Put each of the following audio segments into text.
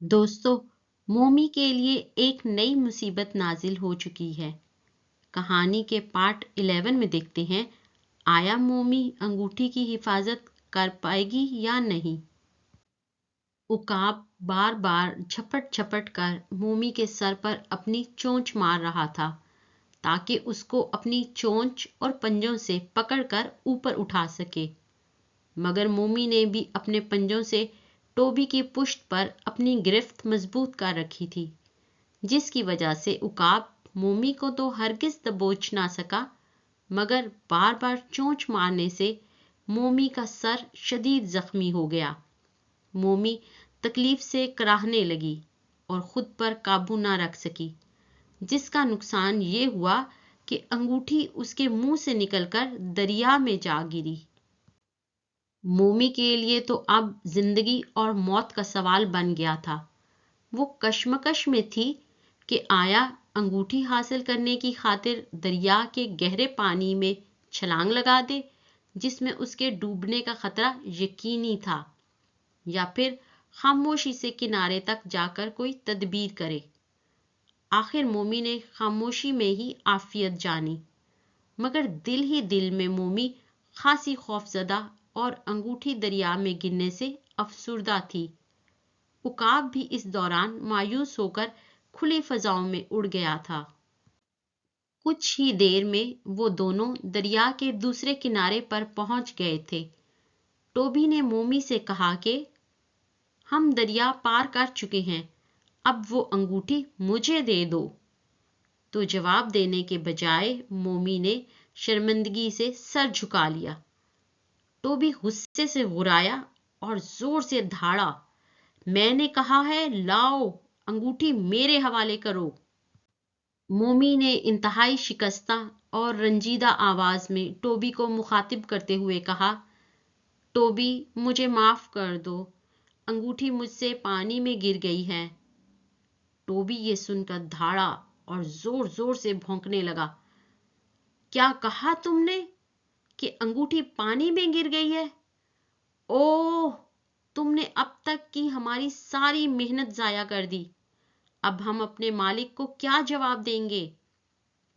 دوستو، مومی کے لیے ایک نئی مصیبت نازل ہو چکی ہے۔ کہانی کے پارٹ 11 میں دیکھتے ہیں آیا مومی انگوٹھی کی حفاظت کر پائے گی یا نہیں۔ عقاب بار بار جھپٹ جھپٹ کر مومی کے سر پر اپنی چونچ مار رہا تھا تاکہ اس کو اپنی چونچ اور پنجوں سے پکڑ کر اوپر اٹھا سکے، مگر مومی نے بھی اپنے پنجوں سے ٹوبی کی پشت پر اپنی گرفت مضبوط کر رکھی تھی، جس کی وجہ سے عقاب مومی کو تو ہرگز دبوچ نہ سکا، مگر بار بار چونچ مارنے سے مومی کا سر شدید زخمی ہو گیا۔ مومی تکلیف سے کراہنے لگی اور خود پر قابو نہ رکھ سکی، جس کا نقصان یہ ہوا کہ انگوٹھی اس کے منہ سے نکل کر دریا میں جا گری۔ مومی کے لیے تو اب زندگی اور موت کا سوال بن گیا تھا۔ وہ کشمکش میں تھی کہ آیا انگوٹھی حاصل کرنے کی خاطر دریا کے گہرے پانی میں چھلانگ لگا دے، جس میں اس کے ڈوبنے کا خطرہ یقینی تھا، یا پھر خاموشی سے کنارے تک جا کر کوئی تدبیر کرے۔ آخر مومی نے خاموشی میں ہی عافیت جانی، مگر دل ہی دل میں مومی خاصی خوفزدہ اور انگوٹھی دریا میں گرنے سے افسردہ تھی۔ عقاب بھی اس دوران مایوس ہو کر کھلی فضاؤں میں اڑ گیا تھا۔ کچھ ہی دیر میں وہ دونوں دریا کے دوسرے کنارے پر پہنچ گئے تھے۔ ٹوبی نے مومی سے کہا کہ ہم دریا پار کر چکے ہیں، اب وہ انگوٹھی مجھے دے دو۔ تو جواب دینے کے بجائے مومی نے شرمندگی سے سر جھکا لیا۔ ٹوبی غصے سے غرایا اور زور سے دھاڑا، میں نے کہا ہے لاؤ، انگوٹھی میرے حوالے کرو۔ مومی نے انتہائی شکستہ اور رنجیدہ آواز میں ٹوبی کو مخاطب کرتے ہوئے کہا، ٹوبی مجھے معاف کر دو، انگوٹھی مجھ سے پانی میں گر گئی ہے۔ ٹوبی یہ سن کر دھاڑا اور زور زور سے بھونکنے لگا، کیا کہا تم نے کہ انگوٹھی پانی میں گر گئی ہے؟ اوہ، تم نے اب تک کی ہماری ساری محنت ضائع کر دی، اب ہم اپنے مالک کو کیا جواب دیں گے؟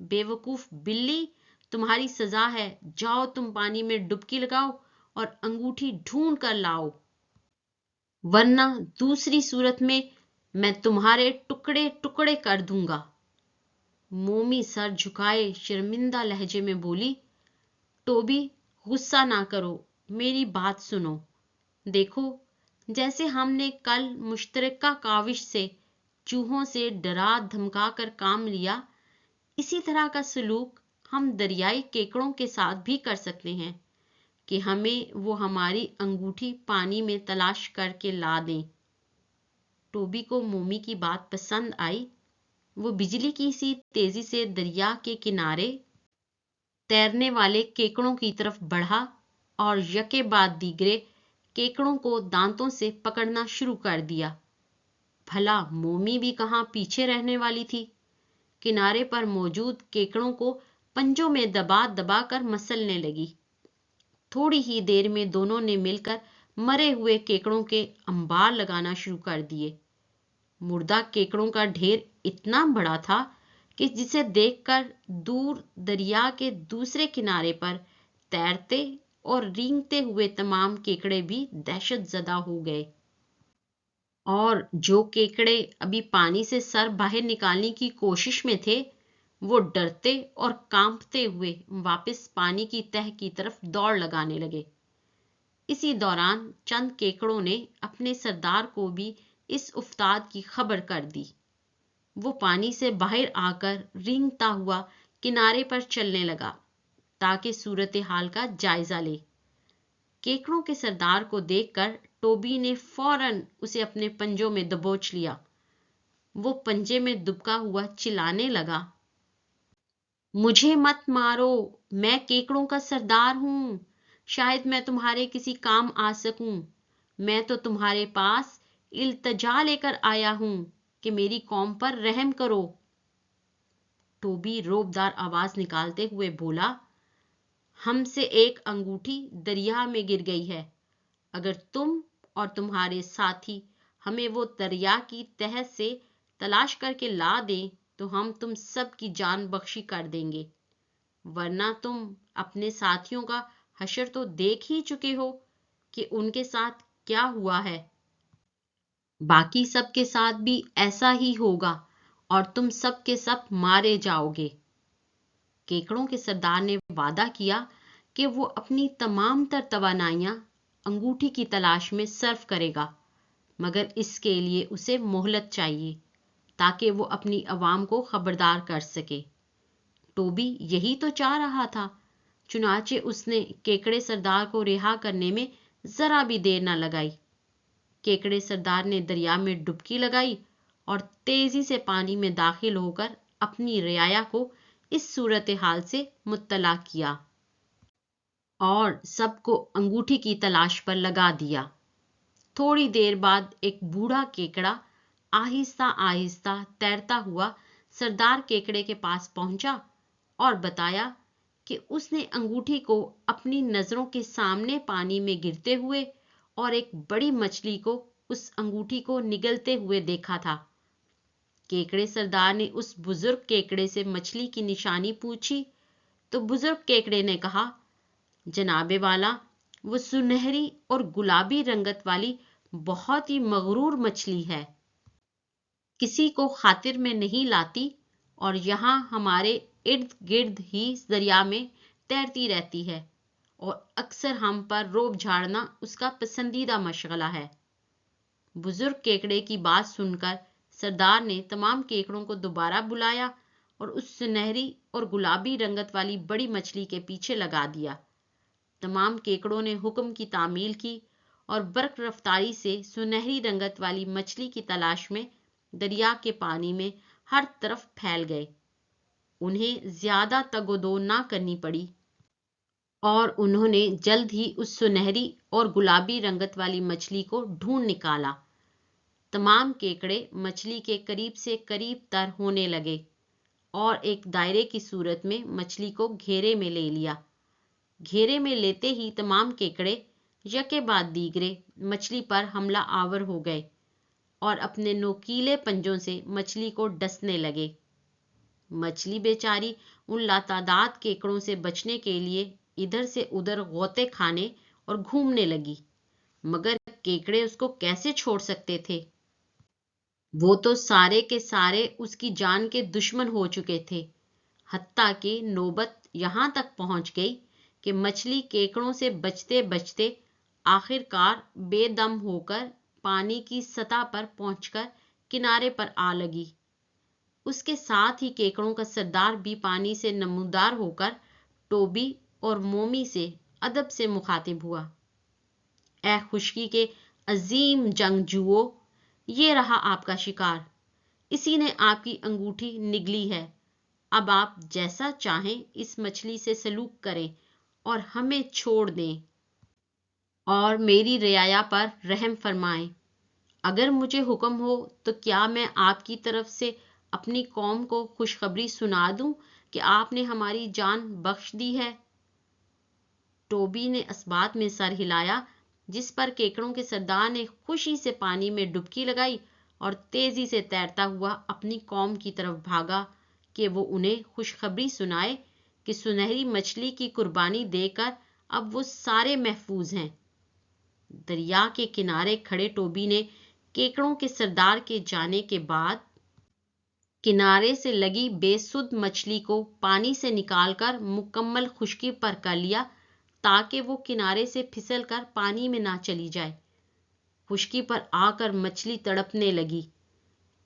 بے وقوف بلی، تمہاری سزا ہے، جاؤ تم پانی میں ڈبکی لگاؤ اور انگوٹھی ڈھونڈ کر لاؤ، ورنہ دوسری صورت میں تمہارے ٹکڑے ٹکڑے کر دوں گا۔ مومی سر جھکائے شرمندہ لہجے میں بولی، ٹوبی غصہ نہ کرو، میری بات سنو، دیکھو جیسے ہم نے کل مشترکہ کاوش سے چوہوں سے ڈرا دھمکا کر کام لیا، اسی طرح کا سلوک ہم دریائی کیکڑوں کے ساتھ بھی کر سکتے ہیں کہ ہمیں وہ ہماری انگوٹھی پانی میں تلاش کر کے لا دیں۔ ٹوبی کو مومی کی بات پسند آئی۔ وہ بجلی کی سی تیزی سے دریا کے کنارے تیرنے والے کیکڑوں کی طرف بڑھا اور یکے بعد دیگرے کیکڑوں کو دانتوں سے پکڑنا شروع کر دیا۔ بھلا مومی بھی کہاں پیچھے رہنے والی تھی۔ کنارے پر موجود کیکڑوں کو پنجوں میں دبا دبا کر مسلنے لگی۔ تھوڑی ہی دیر میں دونوں نے مل کر مرے ہوئے کیکڑوں کے انبار لگانا شروع کر دیے۔ مردہ کیکڑوں کا ڈھیر اتنا بڑا تھا کہ جسے دیکھ کر دور دریا کے دوسرے کنارے پر تیرتے اور رینگتے ہوئے تمام کیکڑے بھی دہشت زدہ ہو گئے، اور جو کیکڑے ابھی پانی سے سر باہر نکالنے کی کوشش میں تھے، وہ ڈرتے اور کانپتے ہوئے واپس پانی کی تہہ کی طرف دوڑ لگانے لگے۔ اسی دوران چند کیکڑوں نے اپنے سردار کو بھی اس افتاد کی خبر کر دی۔ وہ پانی سے باہر آ کر رینگتا ہوا کنارے پر چلنے لگا تاکہ صورتحال کا جائزہ لے۔ کیکڑوں کے سردار کو دیکھ کر ٹوبی نے فوراً اسے اپنے پنجوں میں دبوچ لیا۔ وہ پنجے میں دبکا ہوا چلانے لگا، مجھے مت مارو، میں کیکڑوں کا سردار ہوں، شاید میں تمہارے کسی کام آ سکوں، میں تو تمہارے پاس التجا لے کر آیا ہوں کہ میری قوم پر رحم کرو۔ ٹوبی روبدار آواز نکالتے ہوئے بولا، ہم سے ایک انگوٹھی دریا میں گر گئی ہے، اگر تم اور تمہارے ساتھی ہمیں وہ دریا کی تہہ سے تلاش کر کے لا دیں تو ہم تم سب کی جان بخشی کر دیں گے، ورنہ تم اپنے ساتھیوں کا حشر تو دیکھ ہی چکے ہو کہ ان کے ساتھ کیا ہوا ہے۔ باقی سب کے ساتھ بھی ایسا ہی ہوگا اور تم سب کے سب مارے جاؤ گے۔ کیکڑوں کے سردار نے وعدہ کیا کہ وہ اپنی تمام تر توانائیاں انگوٹھی کی تلاش میں صرف کرے گا، مگر اس کے لیے اسے مہلت چاہیے تاکہ وہ اپنی عوام کو خبردار کر سکے۔ ٹوبی یہی تو چاہ رہا تھا، چنانچہ اس نے کیکڑے سردار کو رہا کرنے میں ذرا بھی دیر نہ لگائی۔ کیکڑے سردار نے دریا میں ڈبکی لگائی اور تیزی سے پانی میں داخل ہو کر اپنی رعایا کو اس صورتحال سے مطلع کیا اور سب کو انگوٹھی کی تلاش پر لگا دیا۔ تھوڑی دیر بعد ایک بوڑھا کیکڑا آہستہ آہستہ تیرتا ہوا سردار کیکڑے کے پاس پہنچا اور بتایا کہ اس نے انگوٹھی کو اپنی نظروں کے سامنے پانی میں گرتے ہوئے اور ایک بڑی مچھلی کو اس انگوٹھی کو نگلتے ہوئے دیکھا تھا۔ کیکڑے سردار نے اس بزرگ کیکڑے سے مچھلی کی نشانی پوچھی تو بزرگ کیکڑے نے کہا، جناب والا، وہ سنہری اور گلابی رنگت والی بہت ہی مغرور مچھلی ہے، کسی کو خاطر میں نہیں لاتی اور یہاں ہمارے ارد گرد ہی دریا میں تیرتی رہتی ہے اور اکثر ہم پر روب جھاڑنا اس کا پسندیدہ مشغلہ ہے۔ بزرگ کیکڑے کی بات سن کر سردار نے تمام کیکڑوں کو دوبارہ بلایا اور اس سنہری اور گلابی رنگت والی بڑی مچھلی کے پیچھے لگا دیا۔ تمام کیکڑوں نے حکم کی تعمیل کی اور برق رفتاری سے سنہری رنگت والی مچھلی کی تلاش میں دریا کے پانی میں ہر طرف پھیل گئے۔ انہیں زیادہ تگ و دو نہ کرنی پڑی اور انہوں نے جلد ہی اس سنہری اور گلابی رنگت والی مچھلی کو ڈھونڈ نکالا۔ تمام کیکڑے مچھلی کے قریب سے قریب تر ہونے لگے اور ایک دائرے کی صورت میں مچھلی کو گھیرے میں لے لیا۔ گھیرے میں لیتے ہی تمام کیکڑے یکے بعد دیگرے مچھلی پر حملہ آور ہو گئے اور اپنے نوکیلے پنجوں سے مچھلی کو ڈسنے لگے۔ مچھلی بیچاری ان لاتعداد کیکڑوں سے بچنے کے لیے ادھر سے ادھر غوطے کھانے اور گھومنے لگی، مگر کیکڑے اس کو کیسے چھوڑ سکتے تھے؟ وہ تو سارے کے سارے اس کی جان کے دشمن ہو چکے تھے، حتیٰ کہ نوبت یہاں تک پہنچ گئی کہ مچھلی کیکڑوں سے بچتے بچتے آخر کار بے دم ہو کر پانی کی سطح پر پہنچ کر کنارے پر آ لگی۔ اس کے ساتھ ہی کیکڑوں کا سردار بھی پانی سے نمودار ہو کر ٹوبی اور مومی سے ادب سے مخاطب ہوا۔ اے خشکی کے عظیم جنگجوؤں، یہ رہا آپ کا شکار، اسی نے آپ کی انگوٹھی نگلی ہے۔ اب آپ جیسا چاہیں اس مچھلی سے سلوک کریں اور ہمیں چھوڑ دیں اور میری رعایا پر رحم فرمائیں۔ اگر مجھے حکم ہو تو کیا میں آپ کی طرف سے اپنی قوم کو خوشخبری سنا دوں کہ آپ نے ہماری جان بخش دی ہے؟ ٹوبی نے اس بات میں سر ہلایا، جس پر کیکڑوں کے سردار نے خوشی سے پانی میں ڈبکی لگائی اور تیزی سے تیرتا ہوا اپنی قوم کی طرف بھاگا کہ وہ انہیں خوشخبری سنائے کہ سنہری مچھلی کی قربانی دے کر اب وہ سارے محفوظ ہیں۔ دریا کے کنارے کھڑے ٹوبی نے کیکڑوں کے سردار کے جانے کے بعد کنارے سے لگی بے سدھ مچھلی کو پانی سے نکال کر مکمل خشکی پر کر لیا تاکہ وہ کنارے سے پھسل کر پانی میں نہ چلی جائے۔ خشکی پر آ کر مچھلی تڑپنے لگی،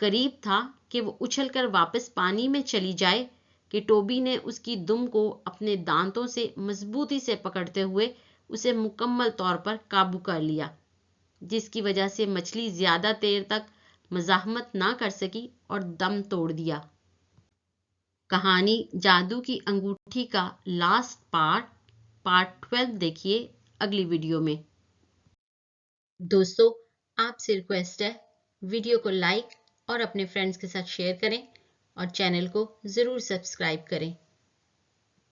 قریب تھا کہ وہ اچھل کر واپس پانی میں چلی جائے کہ ٹوبی نے اس کی دم کو اپنے دانتوں سے مضبوطی سے پکڑتے ہوئے اسے مکمل طور پر قابو کر لیا، جس کی وجہ سے مچھلی زیادہ دیر تک مزاحمت نہ کر سکی اور دم توڑ دیا۔ کہانی جادو کی انگوٹھی کا لاسٹ پارٹ 12 دیکھیے اگلی ویڈیو میں۔ دوستو، آپ سے ریکویسٹ ہے ویڈیو کو لائک اور اپنے فرینڈز کے ساتھ شیئر کریں اور چینل کو ضرور سبسکرائب کریں۔